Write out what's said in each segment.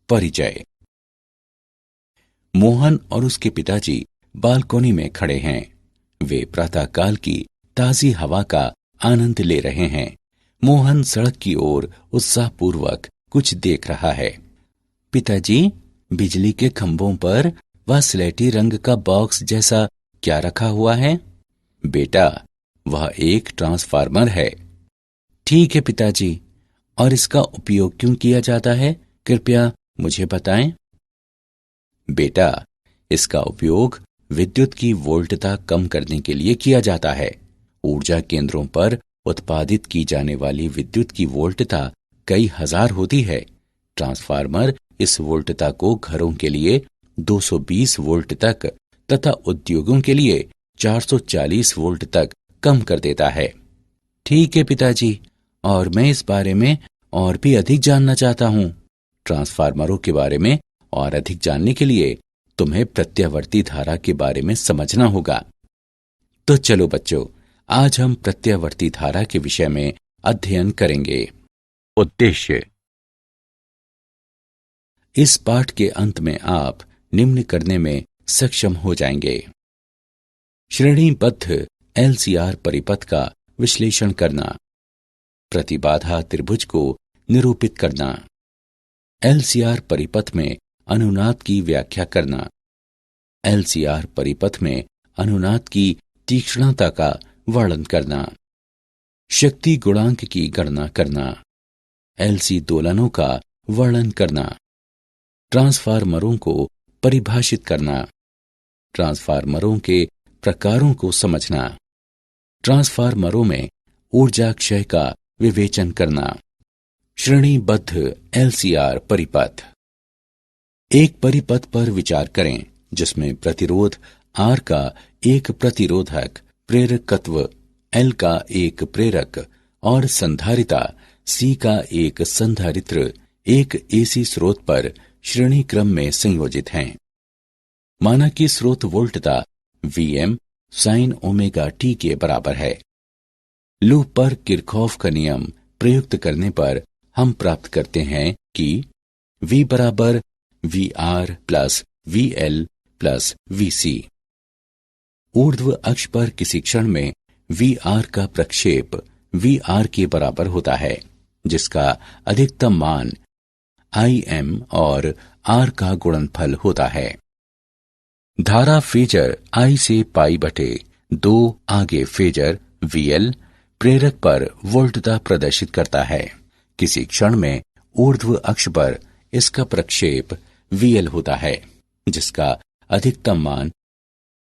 परिचय। मोहन और उसके पिताजी बालकोनी में खड़े हैं। वे प्रातःकाल की ताजी हवा का आनंद ले रहे हैं। मोहन सड़क की ओर उत्साहपूर्वक कुछ देख रहा है। पिताजी, बिजली के खंभों पर वह स्लेटी रंग का बॉक्स जैसा क्या रखा हुआ है? बेटा, वह एक ट्रांसफार्मर है। ठीक है पिताजी, और इसका उपयोग क्यों किया जाता है, कृपया मुझे बताएं। बेटा, इसका उपयोग विद्युत की वोल्टता कम करने के लिए किया जाता है। ऊर्जा केंद्रों पर उत्पादित की जाने वाली विद्युत की वोल्टता कई हजार होती है। ट्रांसफार्मर इस वोल्टता को घरों के लिए 220 वोल्ट तक तथा उद्योगों के लिए 440 वोल्ट तक कम कर देता है। ठीक है पिताजी, और मैं इस बारे में और भी अधिक जानना चाहता हूँ। ट्रांसफार्मरों के बारे में और अधिक जानने के लिए तुम्हें प्रत्यावर्ती धारा के बारे में समझना होगा। तो चलो बच्चों, आज हम प्रत्यावर्ती धारा के विषय में अध्ययन करेंगे। उद्देश्य। इस पाठ के अंत में आप निम्न करने में सक्षम हो जाएंगे। श्रेणीबद्ध एलसीआर परिपथ का विश्लेषण करना, प्रतिबाधा त्रिभुज को निरूपित करना, एलसीआर परिपथ में अनुनाद की व्याख्या करना, एलसीआर परिपथ में अनुनाद की तीक्ष्णता का वर्णन करना, शक्ति गुणांक की गणना करना, एलसी दोलनों का वर्णन करना, ट्रांसफार्मरों को परिभाषित करना, ट्रांसफार्मरों के प्रकारों को समझना, ट्रांसफार्मरों में ऊर्जा क्षय का विवेचन करना। श्रेणीबद्ध एलसीआर परिपथ। एक परिपथ पर विचार करें जिसमें प्रतिरोध R का एक प्रतिरोधक, प्रेरकत्व L का एक प्रेरक और संधारिता C का एक संधारित्र एक AC स्रोत पर श्रेणी क्रम में संयोजित हैं। माना कि स्रोत वोल्टता Vm sin ओमेगा t के बराबर है। लूप पर किरचॉफ का नियम प्रयुक्त करने पर हम प्राप्त करते हैं कि V बराबर VR plus VL plus VC। ऊर्ध्व अक्ष पर किसी क्षण में VR का प्रक्षेप VR के बराबर होता है, जिसका अधिकतम मान Im और R का गुणनफल होता है। धारा फेजर I से पाई बटे 2 आगे फेजर VL प्रेरक पर वोल्टता प्रदर्शित करता है। किसी क्षण में ऊर्ध्व अक्ष पर इसका प्रक्षेप VL होता है, जिसका अधिकतम मान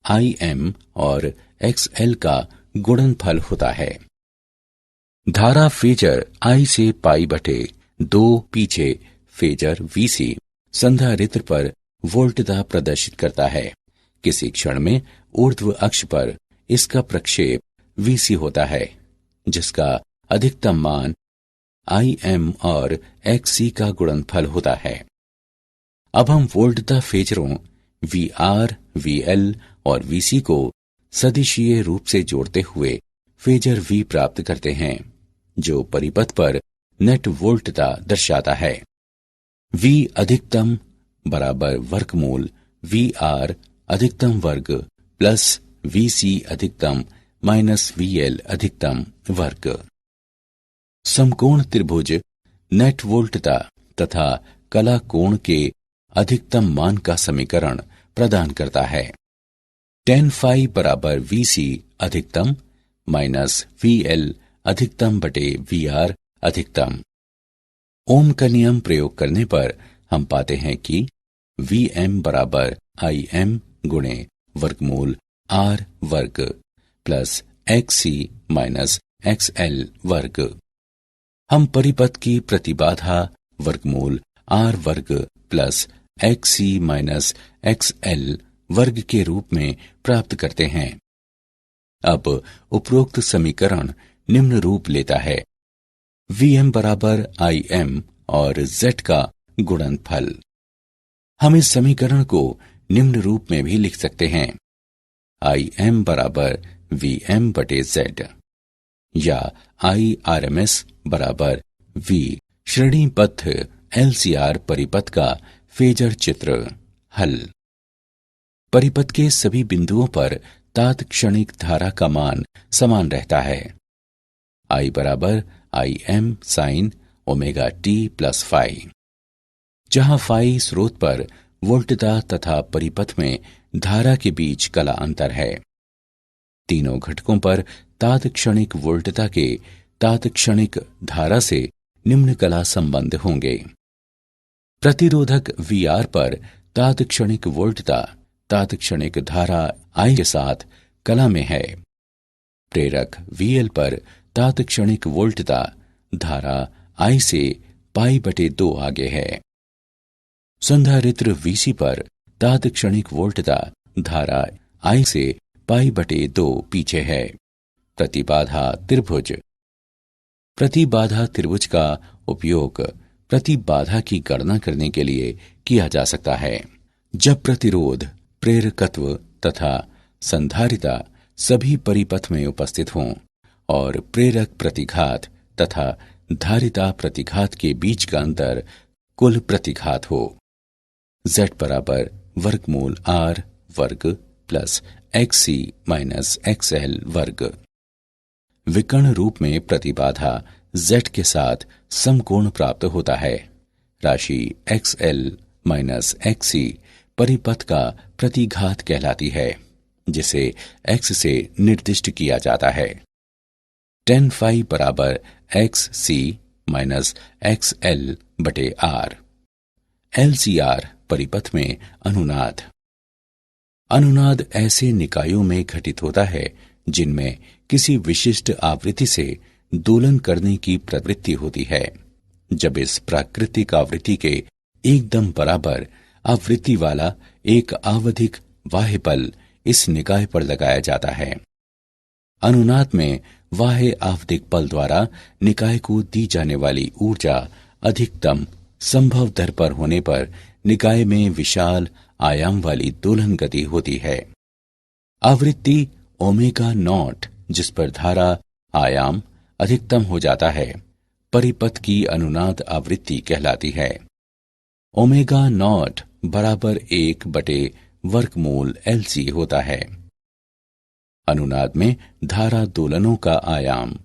Im और XL का गुणनफल होता है। धारा फेजर I से पाई बटे 2 पीछे फेजर VC संधारित्र पर वोल्टता प्रदर्शित करता है। किसी क्षण में ऊर्ध्व अक्ष पर इसका प्रक्षेप VC होता है, जिसका अधिकतम मान Im और XC का गुणनफल होता है। अब हम वोल्टता फेजरों VR, VL और VC को सदिशीय रूप से जोड़ते हुए फेजर V प्राप्त करते हैं, जो परिपथ पर नेट वोल्टता दर्शाता है। V अधिकतम बराबर वर्गमूल VR अधिकतम वर्ग प्लस VC अधिकतम माइनस VL अधिकतम वर्ग। समकोण त्रिभुज नेट वोल्टता तथा कला कोण के अधिकतम मान का समीकरण प्रदान करता है। tan phi बराबर VC अधिकतम माइनस VL अधिकतम बटे VR अधिकतम। ओम का नियम प्रयोग करने पर हम पाते हैं कि Vm बराबर Im गुणे वर्गमूल R वर्ग प्लस XC माइनस XL वर्ग। हम परिपथ की प्रतिबाधा वर्गमूल R वर्ग प्लस XC माइनस XL वर्ग के रूप में प्राप्त करते हैं। अब उपरोक्त समीकरण निम्न रूप लेता है। Vm बराबर Im और Z का गुणनफल। हम इस समीकरण को निम्न रूप में भी लिख सकते हैं। Im बराबर Vm बटे Z या I RMS बराबर V श्रेणीबद्ध एलसीआर परिपथ का फेजर चित्र। हल। परिपथ के सभी बिंदुओं पर तात्क्षणिक धारा का मान समान रहता है। I बराबर IM sine omega t plus phi, जहां फाई स्रोत पर वोल्टता तथा परिपथ में धारा के बीच कला अंतर है। तीनों घटकों पर तात्क्षणिक वोल्टता के तात्क्षणिक धारा से निम्न कला संबंध होंगे। प्रतिरोधक VR पर तात्क्षणिक वोल्टता तात्क्षणिक धारा I के साथ कला में है। प्रेरक VL पर तात्क्षणिक वोल्टता धारा I से π/2 आगे है। संधारित्र VC पर तात्क्षणिक वोल्टता धारा I से π/2 पीछे है। प्रतिबाधा त्रिभुज। प्रतिबाधा त्रिभुज का उपयोग प्रतिबाधा की गणना करने के लिए किया जा सकता है। जब प्रतिरोध, प्रेरकत्व तथा संधारिता सभी परिपथ में उपस्थित हों और प्रेरक प्रतिघात तथा धारिता प्रतिघात के बीच का अंतर कुल प्रतिघात हो। Z बराबर वर्गमूल R वर्ग प्लस XC माइनस XL वर्ग। विकर्ण रूप में प्रतिबाधा Z के साथ समकोण प्राप्त होता है। राशि XL माइनस XC परिपथ का प्रतिघात कहलाती है, जिसे X से निर्दिष्ट किया जाता है। tan phi बराबर XC माइनस XL बटे R। LCR परिपथ में अनुनाद। अनुनाद ऐसे निकायों में घटित होता है जिनमें किसी विशिष्ट आवृत्ति से दोलन करने की प्रवृत्ति होती है। जब इस प्राकृतिक आवृत्ति के एकदम बराबर आवृत्ति वाला एक आवधिक बाह्य बल इस निकाय पर लगाया जाता है। अनुनाद में बाह्य आवधिक बल द्वारा निकाय को दी जाने वाली ऊर्जा अधिकतम संभव दर पर होने पर निकाय में विशाल आयाम वाली दोलन गति होती है। आवृत्ति ओमेगा नॉट जिस पर धारा आयाम अधिकतम हो जाता है, परिपथ की अनुनाद आवृत्ति कहलाती है। ओमेगा नॉट बराबर 1/वर्गमूल LC होता है। अनुनाद में धारा दोलनों का आयाम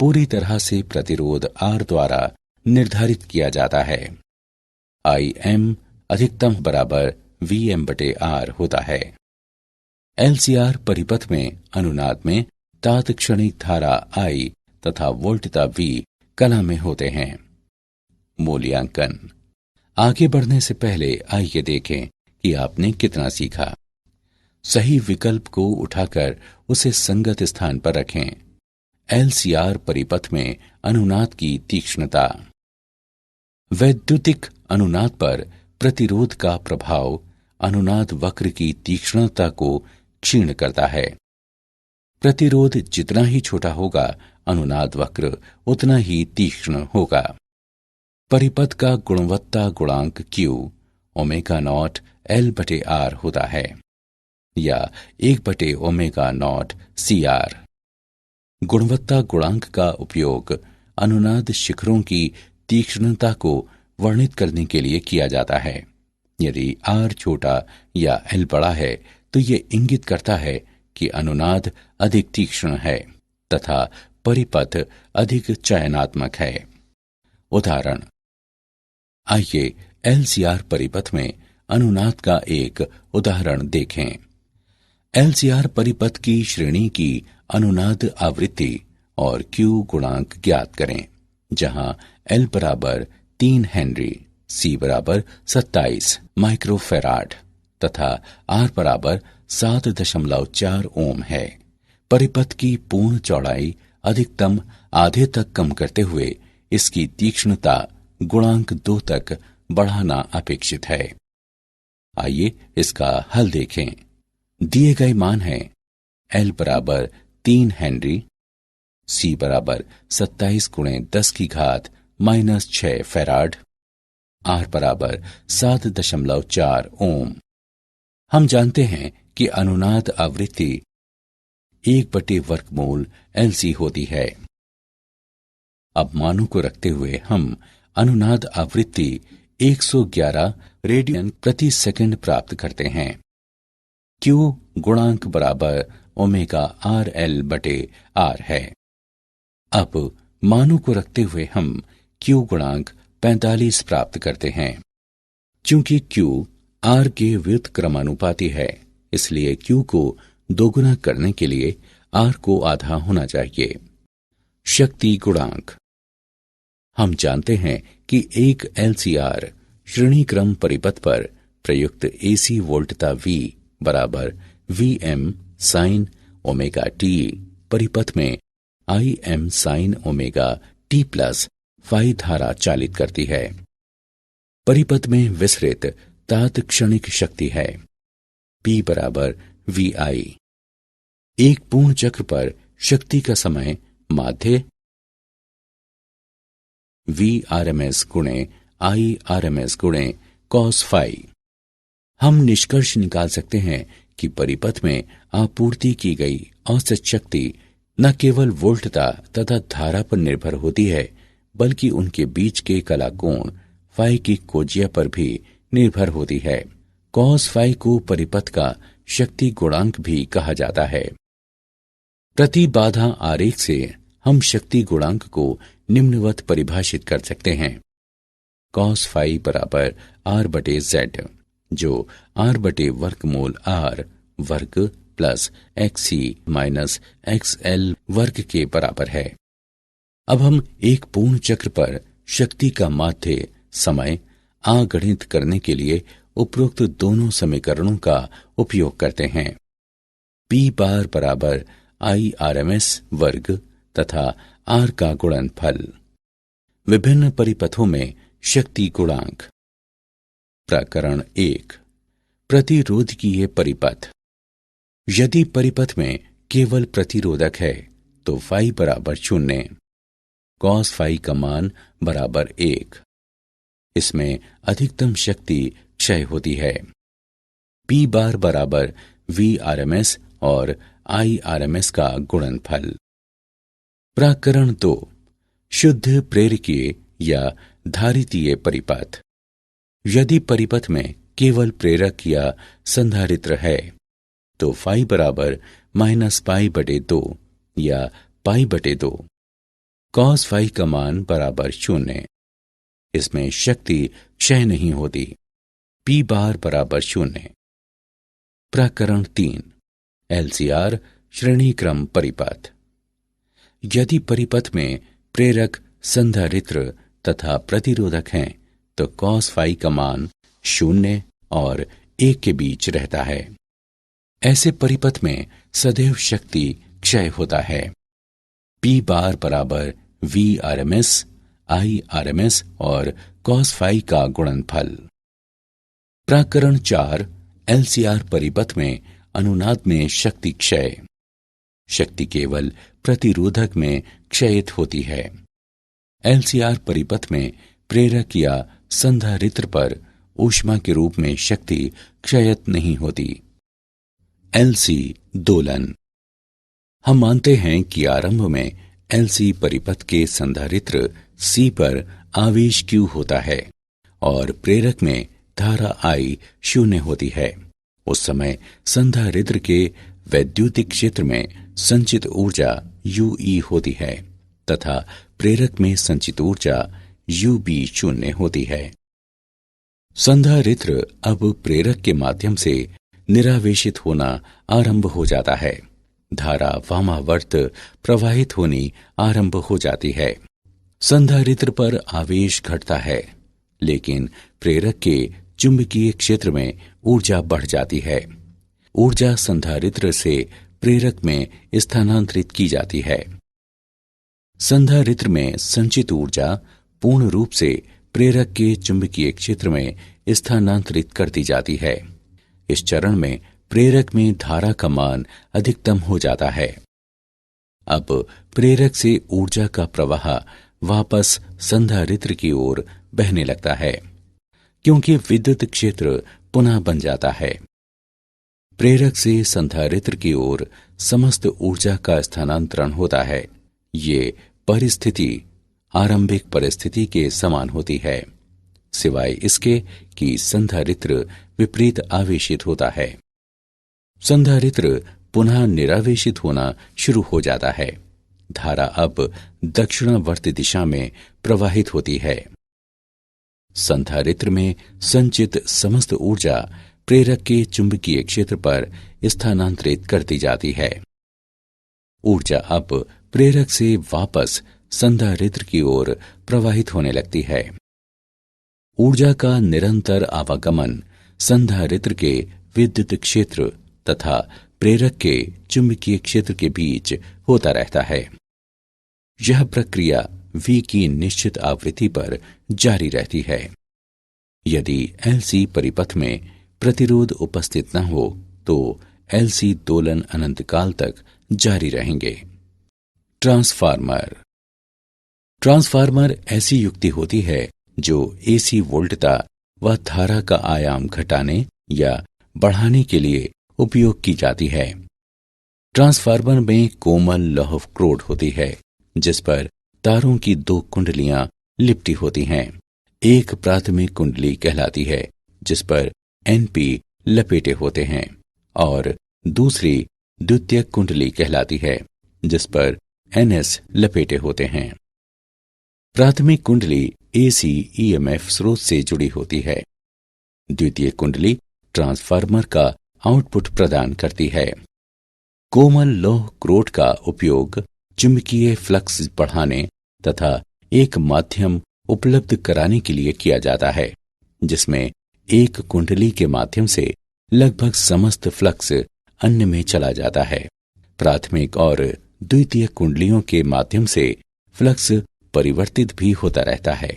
पूरी तरह से प्रतिरोध R द्वारा निर्धारित किया जाता है। IM अधिकतम बराबर VM/R होता है। LCR परिपथ में अनुनाद में तात्क्षणिक धारा I तथा वोल्टता V कला में होते हैं। मूल्यांकन। आगे बढ़ने से पहले आइए देखें कि आपने कितना सीखा। सही विकल्प को उठाकर उसे संगत स्थान पर रखें। LCR परिपथ में अनुनाद की तीक्ष्णता। वैद्युतिक अनुनाद पर प्रतिरोध का प्रभाव अनुनाद वक्र की तीक्ष्णता को क्षीण करता है। प्रतिरोध जितना ही छोटा होगा, अनुनाद वक्र उतना ही तीक्ष्ण होगा। परिपथ का गुणवत्ता गुणांक Q ओमेगा नॉट L/R होता है या 1/ओमेगा नॉट CR। गुणवत्ता गुणांक का उपयोग अनुनाद शिखरों की तीक्ष्णता को वर्णित करने के लिए किया जाता है। यदि R छोटा या L बड़ा है तो ये इंगित करता है कि अनुनाद अधिक तीक्ष्ण है तथा परिपथ अधिक चयनात्मक है। उदाहरण। आइए LCR परिपथ में अनुनाद का एक उदाहरण देखें। LCR परिपथ की श्रेणी की अनुनाद आवृत्ति और Q गुणांक ज्ञात करें, जहां L बराबर 3 हेनरी, C बराबर 27 माइक्रोफेराड तथा R बराबर 7.4 ओम है। परिपथ की पूर्ण चौड़ाई अधिकतम आधे तक कम करते हुए इसकी तीक्ष्णता गुणांक 2 तक बढ़ाना अपेक्षित है। आइए इसका हल देखें। दिए गए मान हैं L बराबर 3 हेनरी, C बराबर 27 × 10⁻⁻6 फेराड, R बराबर 7.4 ओम। हम जानते हैं कि अनुनाद आवृत्ति 1/वर्गमूल LC होती है। अब मानों को रखते हुए हम अनुनाद आवृत्ति 111 रेडियन प्रति सेकंड प्राप्त करते हैं। Q गुणांक बराबर ओमेगा RL बटे R है। अब मानों को रखते हुए हम Q गुणांक 45 प्राप्त करते हैं। चूंकि Q R के व्युत्क्रमानुपाती है, इसलिए Q को दोगुना करने के लिए R को आधा होना चाहिए। शक्ति गुणांक। हम जानते हैं कि एक LCR श्रेणी क्रम परिपथ पर प्रयुक्त AC वोल्टता V बराबर Vm साइन ओमेगा t परिपथ में Im sine omega t plus phi धारा चालित करती है। परिपथ में विसरित तात्क्षणिक शक्ति है P बराबर VI। एक पूर्ण चक्र पर शक्ति का समय माध्य Vrms गुणे Irms गुणे cos फाई। हम निष्कर्ष निकाल सकते हैं कि परिपथ में आपूर्ति की गई औसत शक्ति न केवल वोल्टता तथा धारा पर निर्भर होती है, बल्कि उनके बीच के कला कोण फाई की कोज्या पर भी निर्भर होती है। cos फाई को परिपथ का शक्ति गुणांक भी कहा जाता है। प्रतिबाधा आरेख से हम शक्ति गुणांक को निम्नवत परिभाषित कर सकते हैं। cos फाई बराबर R बटे Z, जो R बटे वर्गमूल R वर्ग प्लस XC माइनस XL वर्ग के बराबर है। अब हम एक पूर्ण चक्र पर शक्ति का माध्य समय आगणित करने के लिए उपरोक्त दोनों समीकरणों का उपयोग करते हैं। P बार बराबर Irms वर्ग तथा R का गुणनफल। विभिन्न परिपथों में शक्ति गुणांक। प्रकरण 1 प्रतिरोधकीय परिपथ। यदि परिपथ में केवल प्रतिरोधक है तो फाई बराबर 0, cos फाई का मान बराबर 1। इसमें अधिकतम शक्ति क्षय होती है। P बार बराबर Vrms और Irms का गुणनफल। प्रकरण 2 शुद्ध प्रेरकीय या धारितीय परिपथ। यदि परिपथ में केवल प्रेरक या संधारित्र है तो फाई बराबर -π/2 या π/2। cos फाई का मान बराबर 0। इसमें शक्ति क्षय नहीं होती। P बार बराबर 0। प्रकरण 3 LCR श्रेणी क्रम परिपथ। यदि परिपथ में प्रेरक संधारित्र तथा प्रतिरोधक हैं तो cos फाई का मान 0 और 1 के बीच रहता है। ऐसे परिपथ में सदैव शक्ति क्षय होता है। P बार बराबर Vrms Irms और cos फाई का गुणनफल। प्रकरण 4 LCR परिपथ में अनुनाद में शक्ति क्षय। शक्ति केवल प्रतिरोधक में क्षयित होती है। LCR परिपथ में प्रेरक या संधारित्र पर ऊष्मा के रूप में शक्ति क्षयित नहीं होती। LC दोलन। हम मानते हैं कि आरंभ में LC परिपथ के संधारित्र C पर आवेश Q होता है और प्रेरक में धारा I 0 होती है। उस समय संधारित्र के वैद्युतिक क्षेत्र में संचित ऊर्जा UE होती है तथा प्रेरक में संचित ऊर्जा UB 0 होती है। संधारित्र अब प्रेरक के माध्यम से निरावेशित होना आरंभ हो जाता है। धारा वामावर्त प्रवाहित होनी आरंभ हो जाती है। संधारित्र पर आवेश घटता है, लेकिन प्रेरक के चुंबकीय क्षेत्र में ऊर्जा बढ़ जाती है। ऊर्जा संधारित्र से प्रेरक में स्थानांतरित की जाती है। संधारित्र में संचित ऊर्जा पूर्ण रूप से प्रेरक के चुंबकीय क्षेत्र में स्थानांतरित कर दी जाती है। इस चरण में प्रेरक में धारा का मान अधिकतम हो जाता है। अब प्रेरक से ऊर्जा का प्रवाह वापस संधारित्र की ओर बहने लगता है, क्योंकि विद्युत क्षेत्र पुनः बन जाता है। प्रेरक से संधारित्र की ओर समस्त ऊर्जा का स्थानांतरण होता है। ये परिस्थिति आरंभिक परिस्थिति के समान होती है, सिवाय इसके कि संधारित्र विपरीत आवेशित होता है। संधारित्र पुनः निरावेशित होना शुरू हो जाता है। धारा अब दक्षिणावर्त दिशा में प्रवाहित होती है। संधारित्र में संचित समस्त ऊर्जा प्रेरक के चुंबकीय क्षेत्र पर स्थानांतरित कर दी जाती है। ऊर्जा अब प्रेरक से वापस संधारित्र की ओर प्रवाहित होने लगती है। ऊर्जा का निरंतर आवागमन संधारित्र के विद्युत क्षेत्र तथा प्रेरक के चुंबकीय क्षेत्र के बीच होता रहता है। यह प्रक्रिया V की निश्चित आवृत्ति पर जारी रहती है। यदि LC परिपथ में प्रतिरोध उपस्थित न हो तो LC दोलन अनंत काल तक जारी रहेंगे। ट्रांसफार्मर ऐसी युक्ति होती है जो AC वोल्टता व धारा का आयाम घटाने या बढ़ाने के लिए उपयोग की जाती है। ट्रांसफार्मर में कोमल लौह क्रोड होती है जिस पर तारों की दो कुंडलियां लिपटी होती हैं। एक प्राथमिक कुंडली कहलाती है जिस पर NP लपेटे होते हैं और दूसरी द्वितीयक कुंडली कहलाती है जिस पर NS लपेटे होते हैं। प्राथमिक कुंडली AC EMF स्रोत से जुड़ी होती है। द्वितीय कुंडली ट्रांसफार्मर का आउटपुट प्रदान करती है। कोमल लौह क्रोड का उपयोग चुंबकीय फ्लक्स बढ़ाने तथा एक माध्यम उपलब्ध कराने के लिए किया जाता है जिसमें एक कुंडली के माध्यम से लगभग समस्त फ्लक्स अन्य में चला जाता है। प्राथमिक और द्वितीय कुंडलियों के माध्यम से फ्लक्स परिवर्तित भी होता रहता है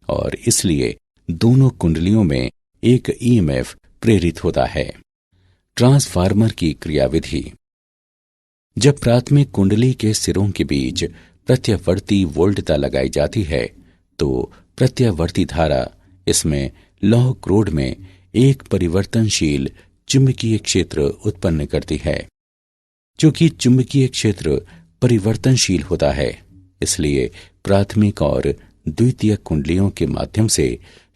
और इसलिए दोनों कुंडलियों में एक EMF प्रेरित होता है। ट्रांसफार्मर की क्रियाविधि। जब प्राथमिक कुंडली के सिरों के बीच प्रत्यावर्ती वोल्टता लगाई जाती है तो प्रत्यावर्ती धारा इसमें लौह क्रोड में एक परिवर्तनशील चुंबकीय क्षेत्र उत्पन्न करती है। चूंकि चुंबकीय क्षेत्र परिवर्तनशील होता है इसलिए प्राथमिक और द्वितीय कुंडलियों के माध्यम से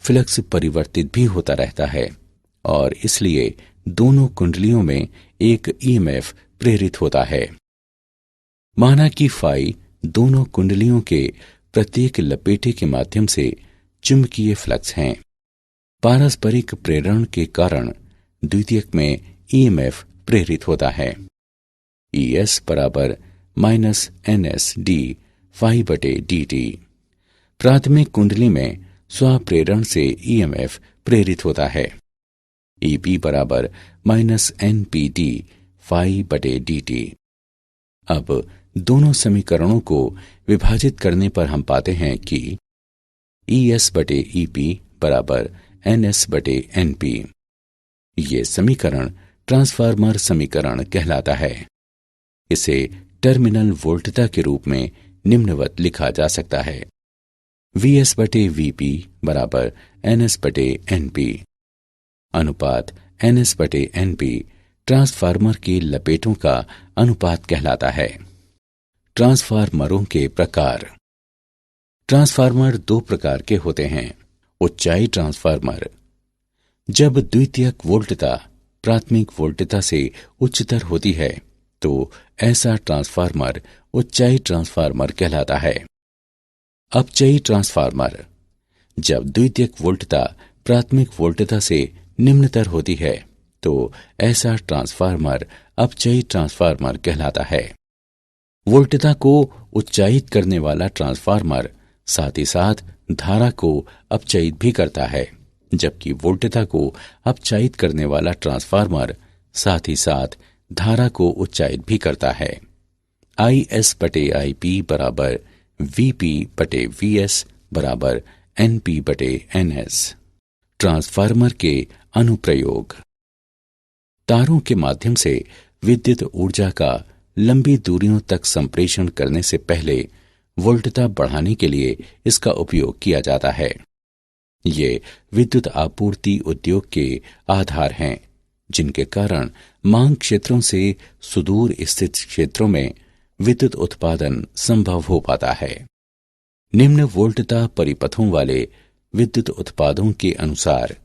फ्लक्स परिवर्तित भी होता रहता है और इसलिए दोनों कुंडलियों में एक EMF प्रेरित होता है। माना कि फाई दोनों कुंडलियों के प्रत्येक लपेटे के माध्यम से चुंबकीय फ्लक्स हैं। पारस्परिक प्रेरण के कारण द्वितीयक में EMF प्रेरित होता है। ES बराबर -NS d फाई बटे dt। प्राथमिक कुंडली में स्वप्रेरण से EMF प्रेरित होता है। EP बराबर -NPD फाई बटे dt। अब दोनों समीकरणों को विभाजित करने पर हम पाते हैं कि ES बटे EP बराबर NS बटे NP। ये समीकरण ट्रांसफार्मर समीकरण कहलाता है। इसे टर्मिनल वोल्टता के रूप में निम्नवत लिखा जा सकता है। VS बटे VP बराबर NS बटे NP। अनुपात NS बटे NP ट्रांसफार्मर के लपेटों का अनुपात कहलाता है। ट्रांसफार्मरों के प्रकार। ट्रांसफार्मर दो प्रकार के होते हैं। उच्चाई ट्रांसफार्मर। जब द्वितीयक वोल्टता प्राथमिक वोल्टता से उच्चतर होती है तो ऐसा ट्रांसफार्मर उच्चाई ट्रांसफार्मर कहलाता है। अपचयी ट्रांसफार्मर। जब द्वितीयक वोल्टता प्राथमिक वोल्टता से निम्नतर होती है तो ऐसा ट्रांसफार्मर अपचयी ट्रांसफार्मर कहलाता है। वोल्टता को उच्चायित करने वाला ट्रांसफार्मर साथ ही साथ धारा को अपचयित भी करता है, जबकि वोल्टता को अपचयित करने वाला ट्रांसफार्मर साथ ही साथ धारा को उच्चायित भी करता है। IS बटे IP बराबर VP बटे VS बराबर NP बटे NS। ट्रांसफार्मर के अनुप्रयोग। तारों के माध्यम से विद्युत ऊर्जा का लंबी दूरियों तक संप्रेषण करने से पहले वोल्टता बढ़ाने के लिए इसका उपयोग किया जाता है। ये विद्युत आपूर्ति उद्योग के आधार हैं जिनके कारण मांग क्षेत्रों से सुदूर स्थित क्षेत्रों में विद्युत उत्पादन संभव हो पाता है। निम्न वोल्टता परिपथों वाले विद्युत उत्पादों के अनुसार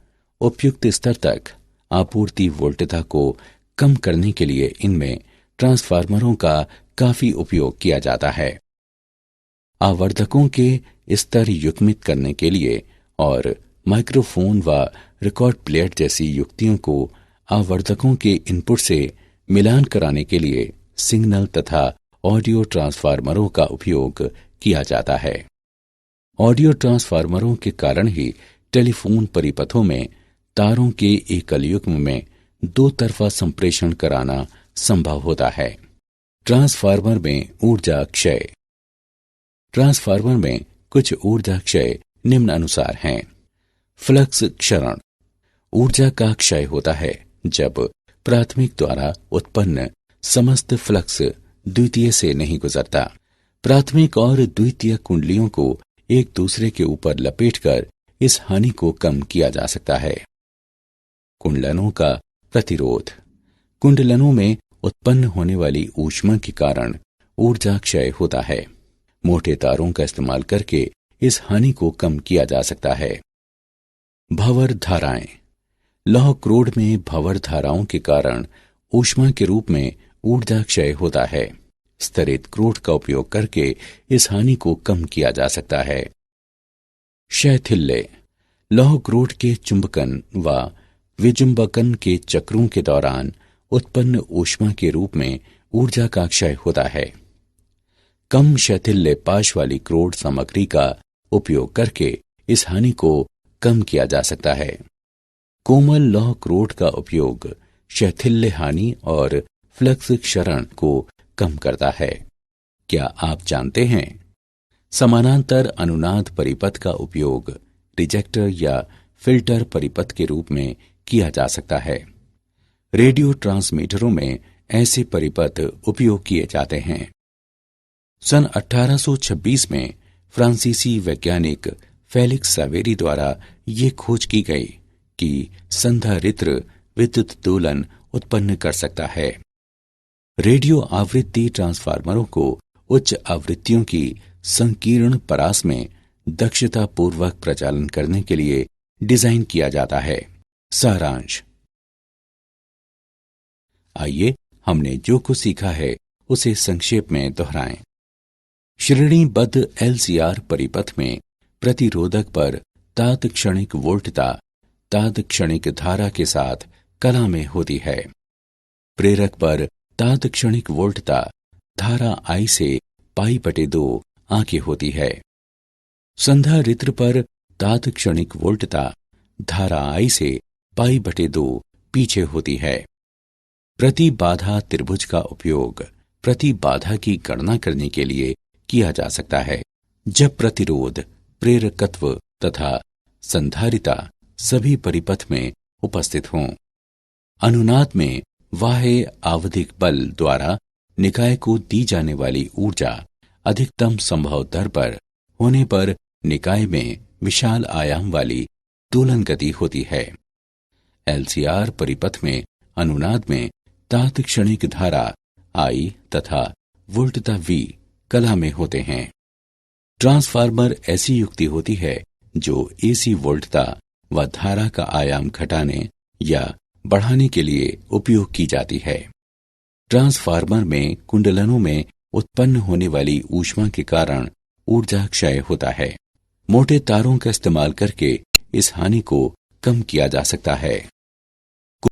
उपयुक्त स्तर तक आपूर्ति वोल्टता को कम करने के लिए इनमें ट्रांसफार्मरों का काफी उपयोग किया जाता है। आवर्धकों के स्तर युग्मित करने के लिए और माइक्रोफोन व रिकॉर्ड प्लेयर जैसी युक्तियों को आवर्धकों के इनपुट से मिलान कराने के लिए सिग्नल तथा ऑडियो ट्रांसफार्मरों का उपयोग किया जाता है। ऑडियो ट्रांसफार्मरों के कारण ही टेलीफोन परिपथों में तारों के एकल युग्म में दो तरफा संप्रेषण कराना संभव होता है। ट्रांसफार्मर में ऊर्जा क्षय। ट्रांसफार्मर में कुछ ऊर्जा क्षय निम्न अनुसार हैं। फ्लक्स क्षरण। ऊर्जा का क्षय होता है जब प्राथमिक द्वारा उत्पन्न समस्त फ्लक्स द्वितीय से नहीं गुजरता। प्राथमिक और द्वितीय कुंडलियों को एक दूसरे के ऊपर लपेटकर इस हानि को कम किया जा सकता है। कुंडलनों का प्रतिरोध। कुंडलनों में उत्पन्न होने वाली ऊष्मा के कारण ऊर्जा क्षय होता है। मोटे तारों का इस्तेमाल करके इस हानि को कम किया जा सकता है। भंवर धाराएं। लौह क्रोड में भंवर धाराओं के कारण ऊष्मा के रूप में ऊर्जा क्षय होता है। स्तरित क्रोड का उपयोग करके इस हानि को कम किया जा सकता है। शैथिल्य। लौह क्रोड के चुंबकन व विजुंबकन के चक्रों के दौरान उत्पन्न ऊष्मा के रूप में ऊर्जा का क्षय होता है। कम शैथिल्य पाश वाली क्रोड सामग्री का उपयोग करके इस हानि को कम किया जा सकता है। कोमल लौह क्रोड का उपयोग शैथिल्य हानि और फ्लक्स क्षरण को कम करता है। क्या आप जानते हैं समानांतर अनुनाद परिपथ का उपयोग रिजेक्टर या फिल्टर परिपथ के रूप में किया जा सकता है। रेडियो ट्रांसमीटरों में ऐसे परिपथ उपयोग किए जाते हैं। सन 1826 में फ्रांसीसी वैज्ञानिक फेलिक्स सावेरी द्वारा ये खोज की गई कि संधारित्र विद्युत दोलन उत्पन्न कर सकता है। रेडियो आवृत्ति ट्रांसफार्मरों को उच्च आवृत्तियों की संकीर्ण परास में दक्षतापूर्वक प्रचालन करने के लिए डिजाइन किया जाता है। सारांश। आइए हमने जो कुछ सीखा है उसे संक्षेप में दोहराएं। श्रेणीबद्ध एलसीआर परिपथ में प्रतिरोधक पर तात्क्षणिक वोल्टता तात्क्षणिक धारा के साथ कला में होती है। प्रेरक पर तात्क्षणिक वोल्टता धारा I से π/2 आगे होती है। संधारित्र पर तात्क्षणिक वोल्टता धारा I से π/2 पीछे होती है। प्रतिबाधा त्रिभुज का उपयोग प्रतिबाधा की गणना करने के लिए किया जा सकता है जब प्रतिरोध, प्रेरकत्व तथा संधारिता सभी परिपथ में उपस्थित हों। अनुनाद में बाह्य आवधिक बल द्वारा निकाय को दी जाने वाली ऊर्जा अधिकतम संभव दर पर होने पर निकाय में विशाल आयाम वाली दोलन गति होती है। एलसीआर परिपथ में अनुनाद में तात्क्षणिक धारा I तथा वोल्टता V कला में होते हैं। ट्रांसफार्मर ऐसी युक्ति होती है जो एसी वोल्टता व धारा का आयाम घटाने या बढ़ाने के लिए उपयोग की जाती है। ट्रांसफार्मर में कुंडलनों में उत्पन्न होने वाली ऊष्मा के कारण ऊर्जा क्षय होता है। मोटे तारों का इस्तेमाल करके इस हानि को कम किया जा सकता है।